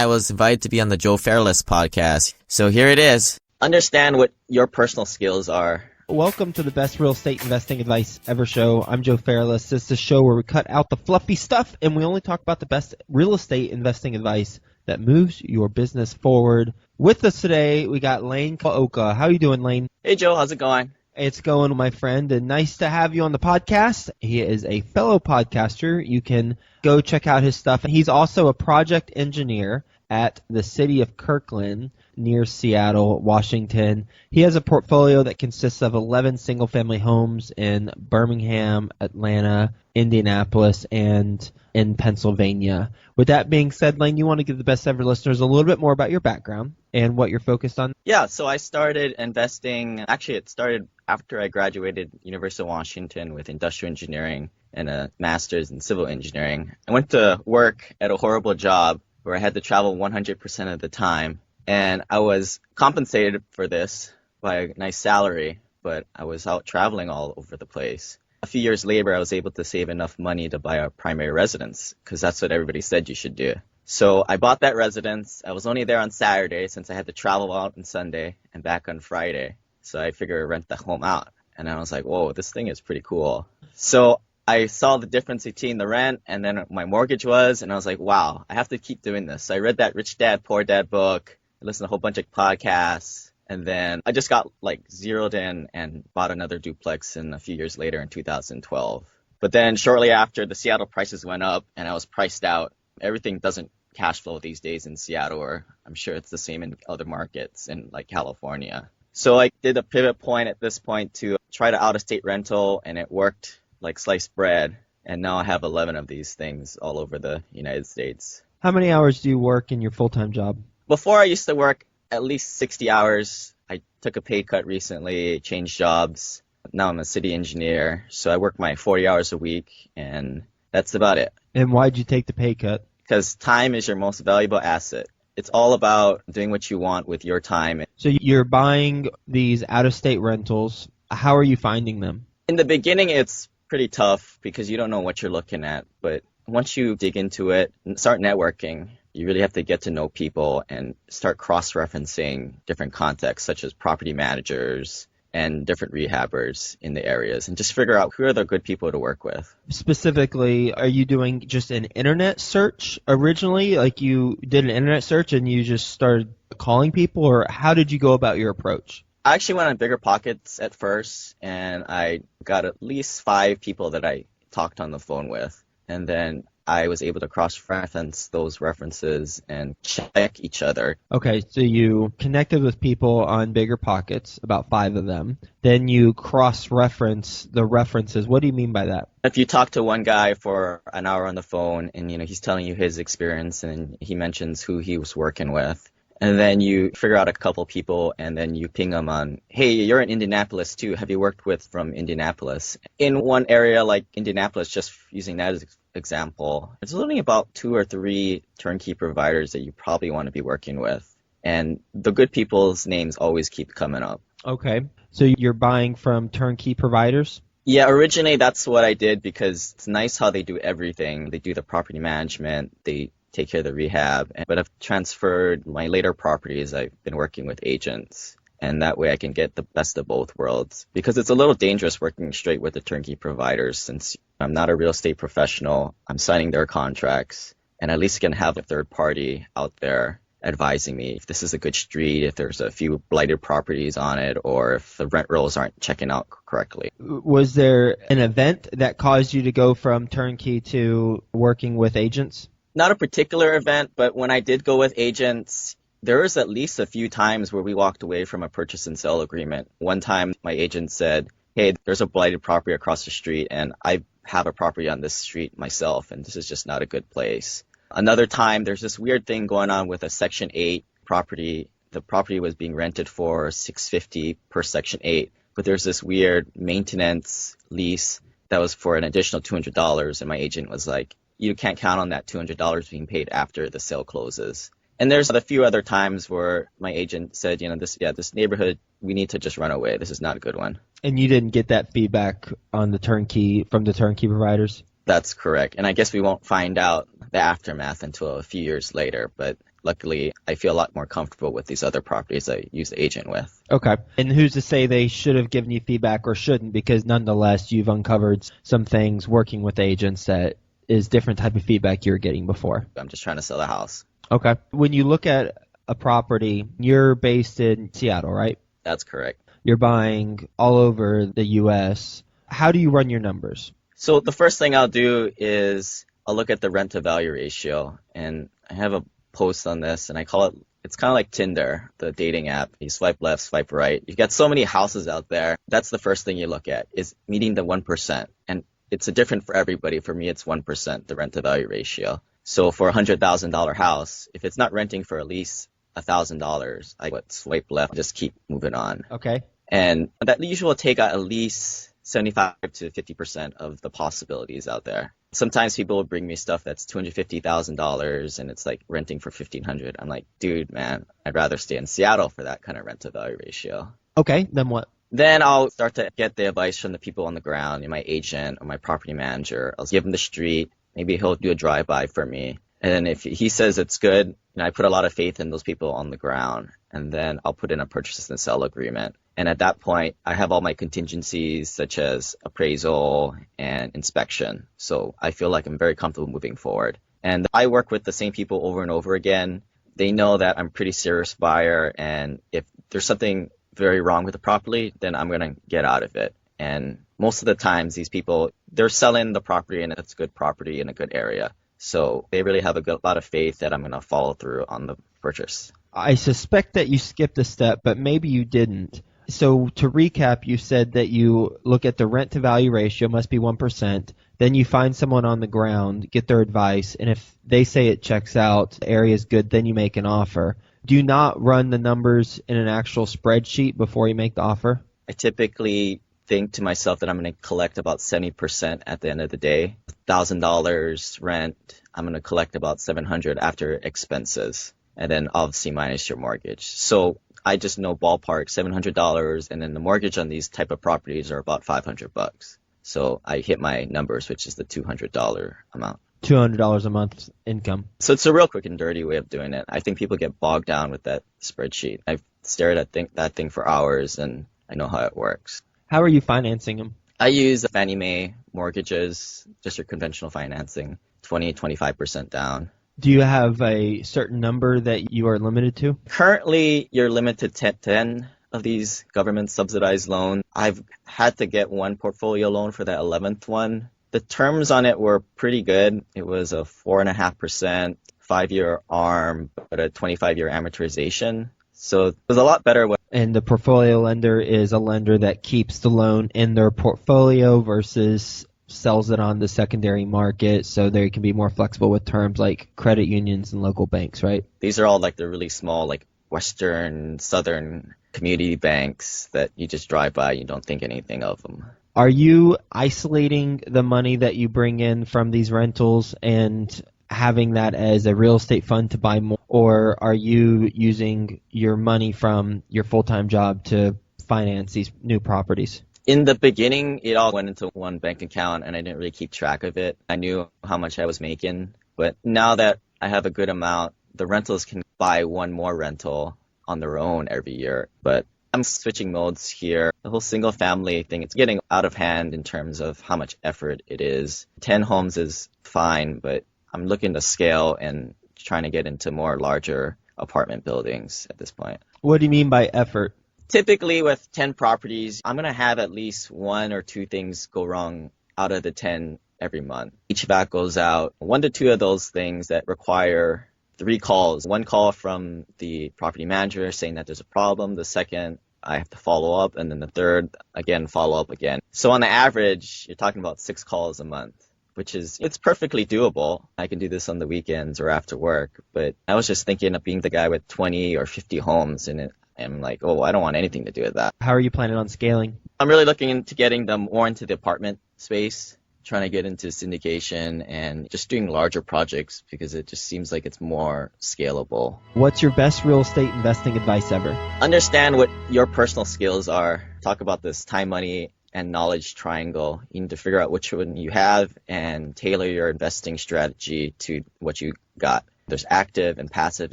I was invited to be on the Joe Fairless podcast. So here it is. Understand what your personal skills are. Welcome to the best real estate investing advice ever show. I'm Joe Fairless. This is a show where we cut out the fluffy stuff and we only talk about the best real estate investing advice that moves your business forward. With us today, we got Lane Kawaoka. How you doing, Lane? Hey, Joe. How's it going? It's going, my friend, and nice to have you on the podcast. He is a fellow podcaster. You can go check out his stuff. He's also a project engineer at the city of Kirkland near Seattle, Washington. He has a portfolio that consists of 11 single-family homes in Birmingham, Atlanta, Indianapolis, and in Pennsylvania. With that being said, Lane, you want to give the best ever listeners a little bit more about your background and what you're focused on? Yeah, so I started investing. Actually, it started after I graduated University of Washington with industrial engineering and a master's in civil engineering. I went to work at a horrible job where I had to travel 100% of the time. And I was compensated for this by a nice salary, but I was out traveling all over the place. A few years later, I was able to save enough money to buy a primary residence because that's what everybody said you should do. So I bought that residence. I was only there on Saturday since I had to travel out on Sunday and back on Friday. So I figured I'd rent the home out. And I was like, whoa, this thing is pretty cool. So I saw the difference between the rent and then my mortgage was, and I was like, wow, I have to keep doing this. So I read that Rich Dad, Poor Dad book. I listened to a whole bunch of podcasts, and then I just got zeroed in and bought another duplex a few years later in 2012. But then shortly after, the Seattle prices went up and I was priced out. Everything doesn't cash flow these days in Seattle, or I'm sure it's the same in other markets in California. So I did a pivot point at this point to try to out-of-state rental, and it worked like sliced bread. And now I have 11 of these things all over the United States. How many hours do you work in your full-time job? Before I used to work at least 60 hours. I took a pay cut recently, changed jobs. Now I'm a city engineer, so I work my 40 hours a week, and that's about it. And why'd you take the pay cut? Because time is your most valuable asset. It's all about doing what you want with your time. So you're buying these out-of-state rentals. How are you finding them? In the beginning, it's pretty tough because you don't know what you're looking at, but once you dig into it and start networking, you really have to get to know people and start cross-referencing different contexts, such as property managers and different rehabbers in the areas, and just figure out who are the good people to work with. Specifically, are you doing just an internet search originally? Like you did an internet search and you just started calling people, or how did you go about your approach? I actually went on Bigger Pockets at first, and I got at least 5 people that I talked on the phone with, and then I was able to cross-reference those references and check each other. Okay, so you connected with people on Bigger Pockets, about 5 of them. Then you cross-reference the references. What do you mean by that? If you talk to one guy for an hour on the phone and he's telling you his experience and he mentions who he was working with, and then you figure out a couple people and then you ping them on, hey, you're in Indianapolis too. Have you worked with from Indianapolis? In one area like Indianapolis, just using that as example, there's only about 2 or 3 turnkey providers that you probably want to be working with. And the good people's names always keep coming up. Okay. So you're buying from turnkey providers? Yeah, originally that's what I did because it's nice how they do everything. They do the property management, they take care of the rehab. But I've transferred my later properties. I've been working with agents. And that way I can get the best of both worlds. Because it's a little dangerous working straight with the turnkey providers since I'm not a real estate professional. I'm signing their contracts. And at least can have a third party out there advising me if this is a good street, if there's a few blighted properties on it, or if the rent rolls aren't checking out correctly. Was there an event that caused you to go from turnkey to working with agents? Not a particular event, but when I did go with agents, there was at least a few times where we walked away from a purchase and sale agreement. One time my agent said, hey, there's a blighted property across the street and I have a property on this street myself and this is just not a good place. Another time there's this weird thing going on with a Section 8 property. The property was being rented for $650 per Section 8, but there's this weird maintenance lease that was for an additional $200 and my agent was like, you can't count on that $200 being paid after the sale closes. And there's a few other times where my agent said, this neighborhood, we need to just run away. This is not a good one. And you didn't get that feedback on the turnkey from the turnkey providers? That's correct. And I guess we won't find out the aftermath until a few years later. But luckily I feel a lot more comfortable with these other properties I use the agent with. Okay. And who's to say they should have given you feedback or shouldn't? Because nonetheless, you've uncovered some things working with agents that is different type of feedback you were getting before. I'm just trying to sell a house. Okay. When you look at a property, you're based in Seattle, right? That's correct. You're buying all over the U.S. How do you run your numbers? So the first thing I'll do is I'll look at the rent to value ratio, and I have a post on this, and I call it, it's kind of like Tinder, the dating app. You swipe left, swipe right. You've got so many houses out there. That's the first thing you look at, is meeting the 1%. And it's different for everybody. For me, it's 1%, the rent to value ratio. So for a $100,000 house, if it's not renting for at least $1,000, I would swipe left, just keep moving on. Okay. And that usually will take out at least 75 to 50% of the possibilities out there. Sometimes people will bring me stuff that's $250,000 and it's like renting for $1,500. I'm like, dude, man, I'd rather stay in Seattle for that kind of rent to value ratio. Okay, then what? Then I'll start to get the advice from the people on the ground, my agent or my property manager. I'll give him the street. Maybe he'll do a drive-by for me. And if he says it's good, I put a lot of faith in those people on the ground. And then I'll put in a purchase and sell agreement. And at that point, I have all my contingencies, such as appraisal and inspection. So I feel like I'm very comfortable moving forward. And I work with the same people over and over again. They know that I'm a pretty serious buyer. And if there's something very wrong with the property, then I'm going to get out of it. And most of the times, these people, they're selling the property and it's a good property in a good area. So they really have a lot of faith that I'm going to follow through on the purchase. I suspect that you skipped a step, but maybe you didn't. So to recap, you said that you look at the rent to value ratio, must be 1%. Then you find someone on the ground, get their advice, and if they say it checks out, the area is good, then you make an offer. Do you not run the numbers in an actual spreadsheet before you make the offer? I typically think to myself that I'm going to collect about 70% at the end of the day. $1,000 rent, I'm going to collect about $700 after expenses, and then obviously minus your mortgage. So I just know ballpark $700, and then the mortgage on these type of properties are about $500. So I hit my numbers, which is the $200 amount. $200 a month income. So it's a real quick and dirty way of doing it. I think people get bogged down with that spreadsheet. I've stared at that thing for hours, and I know how it works. How are you financing them? I use Fannie Mae mortgages, just your conventional financing, 25% down. Do you have a certain number that you are limited to? Currently, you're limited to 10 of these government subsidized loans. I've had to get one portfolio loan for that 11th one. The terms on it were pretty good. It was a 4.5%, 5-year ARM, but a 25-year amortization. So it was a lot better. And the portfolio lender is a lender that keeps the loan in their portfolio versus sells it on the secondary market, so they can be more flexible with terms like credit unions and local banks, right? These are all like the really small, like Western, Southern community banks that you just drive by, you don't think anything of them. Are you isolating the money that you bring in from these rentals and having that as a real estate fund to buy more, or are you using your money from your full-time job to finance these new properties? In the beginning, it all went into one bank account, and I didn't really keep track of it. I knew how much I was making, but now that I have a good amount, the rentals can buy one more rental on their own every year. But I'm switching modes here. The whole single family thing, it's getting out of hand in terms of how much effort it is. 10 homes is fine, but I'm looking to scale and trying to get into more larger apartment buildings at this point. What do you mean by effort? Typically with 10 properties, I'm going to have at least 1 or 2 things go wrong out of the 10 every month. Each HVAC goes out. 1 to 2 of those things that require 3 calls. 1 call from the property manager saying that there's a problem. The second, I have to follow up. And then the third, again, follow up again. So on the average, you're talking about 6 calls a month, which is, it's perfectly doable. I can do this on the weekends or after work. But I was just thinking of being the guy with 20 or 50 homes, and I'm like, oh, I don't want anything to do with that. How are you planning on scaling? I'm really looking into getting them more into the apartment space, trying to get into syndication and just doing larger projects because it just seems like it's more scalable. What's your best real estate investing advice ever? Understand what your personal skills are. Talk about this time, money, and knowledge triangle. You need to figure out which one you have and tailor your investing strategy to what you got. There's active and passive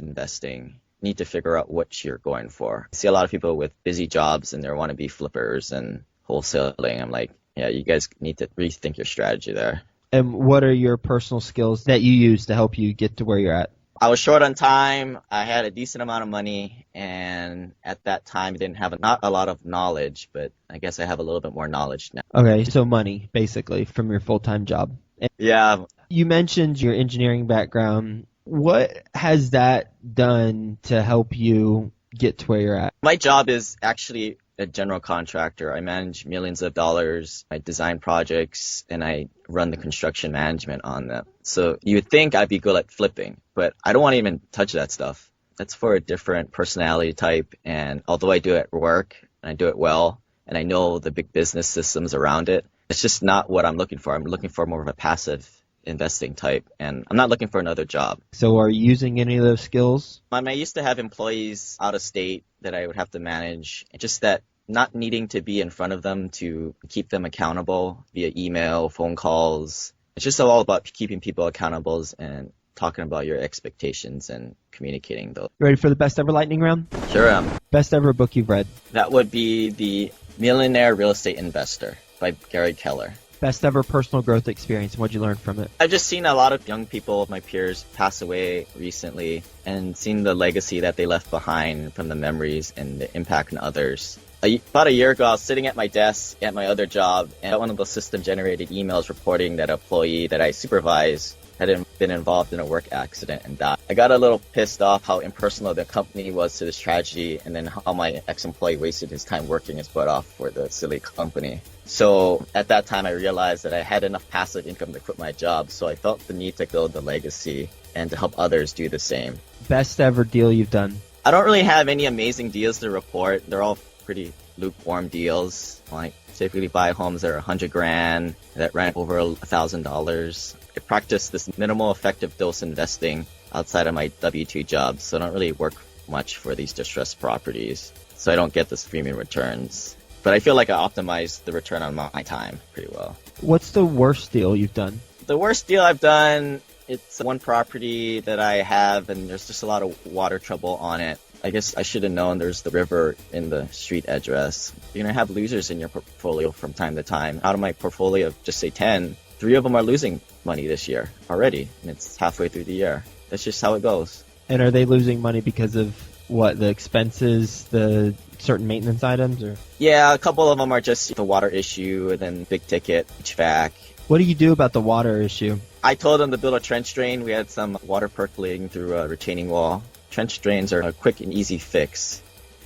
investing. You need to figure out what you're going for. I see a lot of people with busy jobs and they want to be flippers and wholesaling. I'm like, yeah, you guys need to rethink your strategy there. And what are your personal skills that you use to help you get to where you're at? I was short on time. I had a decent amount of money, and at that time, I didn't have not a lot of knowledge, but I guess I have a little bit more knowledge now. Okay, so money, basically, from your full-time job. Yeah. You mentioned your engineering background. What has that done to help you get to where you're at? My job is actually a general contractor. I manage millions of dollars. I design projects and I run the construction management on them. So you would think I'd be good at flipping, but I don't want to even touch that stuff. That's for a different personality type. And although I do it at work and I do it well and I know the big business systems around it, it's just not what I'm looking for. I'm looking for more of a passive investing type, and I'm not looking for another job. So are you using any of those skills? I used to have employees out of state that I would have to manage, just that not needing to be in front of them to keep them accountable via email, phone calls. It's just all about keeping people accountable and talking about your expectations and communicating those. Ready for the best ever lightning round? Sure am. Best ever book you've read? That would be The Millionaire Real Estate Investor by Gary Keller. Best ever personal growth experience. What'd you learn from it? I've just seen a lot of young people, my peers, pass away recently and seen the legacy that they left behind from the memories and the impact on others. About a year ago, I was sitting at my desk at my other job, and one of the system-generated emails reporting that an employee that I supervise had been involved in a work accident and died. I got a little pissed off how impersonal the company was to this tragedy, and then how my ex-employee wasted his time working his butt off for the silly company. So at that time, I realized that I had enough passive income to quit my job, so I felt the need to build the legacy and to help others do the same. Best ever deal you've done? I don't really have any amazing deals to report. They're all pretty lukewarm deals. Like typically buy homes that are $100,000 that rent over $1,000. I practice this minimal effective dose investing outside of my W-2 job, so I don't really work much for these distressed properties, so I don't get this premium returns. But I feel like I optimized the return on my time pretty well. What's the worst deal you've done? The worst deal I've done, it's one property that I have, and there's just a lot of water trouble on it. I guess I should have known there's the river in the street address. You're going to have losers in your portfolio from time to time. Out of my portfolio of just say 10, 3 of them are losing money this year already, and it's halfway through the year. That's just how it goes. And are they losing money because of what, the expenses, the certain maintenance items? Or? Yeah, a couple of them are just the water issue, and then big ticket, HVAC. What do you do about the water issue? I told them to build a trench drain. We had some water percolating through a retaining wall. Trench drains are a quick and easy fix.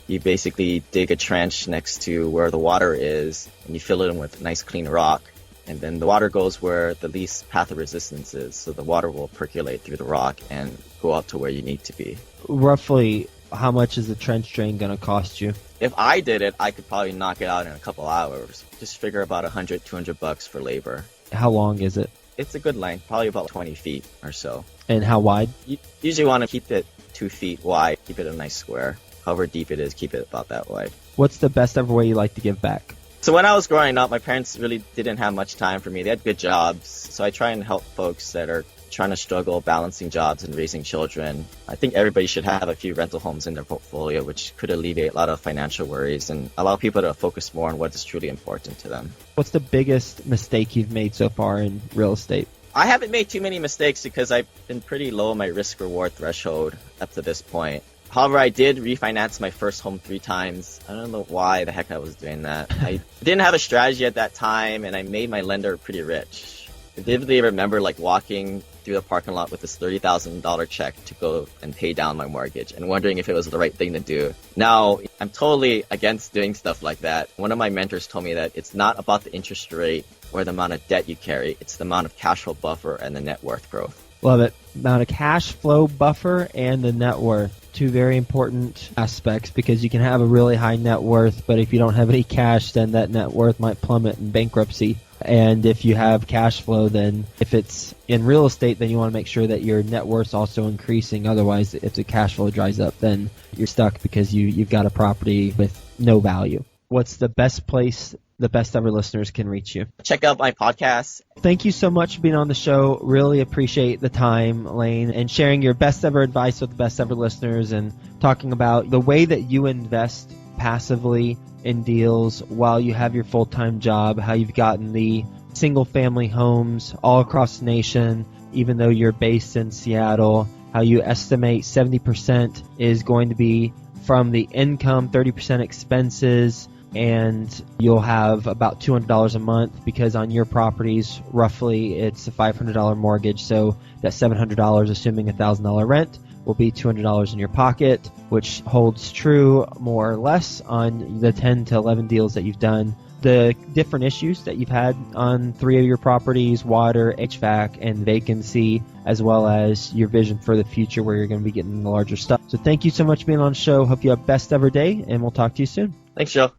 You basically dig a trench next to where the water is, and you fill it in with nice clean rock. And then the water goes where the least path of resistance is, so the water will percolate through the rock and go out to where you need to be. Roughly, how much is the trench drain going to cost you? If I did it, I could probably knock it out in a couple hours. Just figure about $100, $200 for labor. How long is it? It's a good length, probably about 20 feet or so. And how wide? You usually want to keep it 2 feet wide, keep it a nice square. However deep it is, keep it about that wide. What's the best ever way you like to give back? So when I was growing up, my parents really didn't have much time for me. They had good jobs, so I try and help folks that are trying to struggle balancing jobs and raising children. I think everybody should have a few rental homes in their portfolio, which could alleviate a lot of financial worries and allow people to focus more on what is truly important to them. What's the biggest mistake you've made so far in real estate? I haven't made too many mistakes because I've been pretty low on my risk-reward threshold up to this point. However, I did refinance my first home 3 times. I don't know why the heck I was doing that. I didn't have a strategy at that time, and I made my lender pretty rich. I vividly remember walking through the parking lot with this $30,000 check to go and pay down my mortgage and wondering if it was the right thing to do. Now, I'm totally against doing stuff like that. One of my mentors told me that it's not about the interest rate or the amount of debt you carry. It's the amount of cash flow buffer and the net worth growth. Love it. Amount of cash flow buffer and the net worth. 2 very important aspects, because you can have a really high net worth, but if you don't have any cash, then that net worth might plummet in bankruptcy. And if you have cash flow, then if it's in real estate, then you want to make sure that your net worth's also increasing. Otherwise, if the cash flow dries up, then you're stuck because you've got a property with no value. What's the best place the best ever listeners can reach you? Check out my podcast. Thank you so much for being on the show. Really appreciate the time, Lane, and sharing your best ever advice with the best ever listeners and talking about the way that you invest passively in deals while you have your full-time job, how you've gotten the single-family homes all across the nation, even though you're based in Seattle, how you estimate 70% is going to be from the income, 30% expenses, and you'll have about $200 a month because on your properties, roughly it's a $500 mortgage, so that $700, assuming a $1,000 rent, will be $200 in your pocket, which holds true more or less on the 10 to 11 deals that you've done. The different issues that you've had on 3 of your properties, water, HVAC, and vacancy, as well as your vision for the future where you're going to be getting the larger stuff. So thank you so much for being on the show. Hope you have best ever day, and we'll talk to you soon. Thanks, Joe.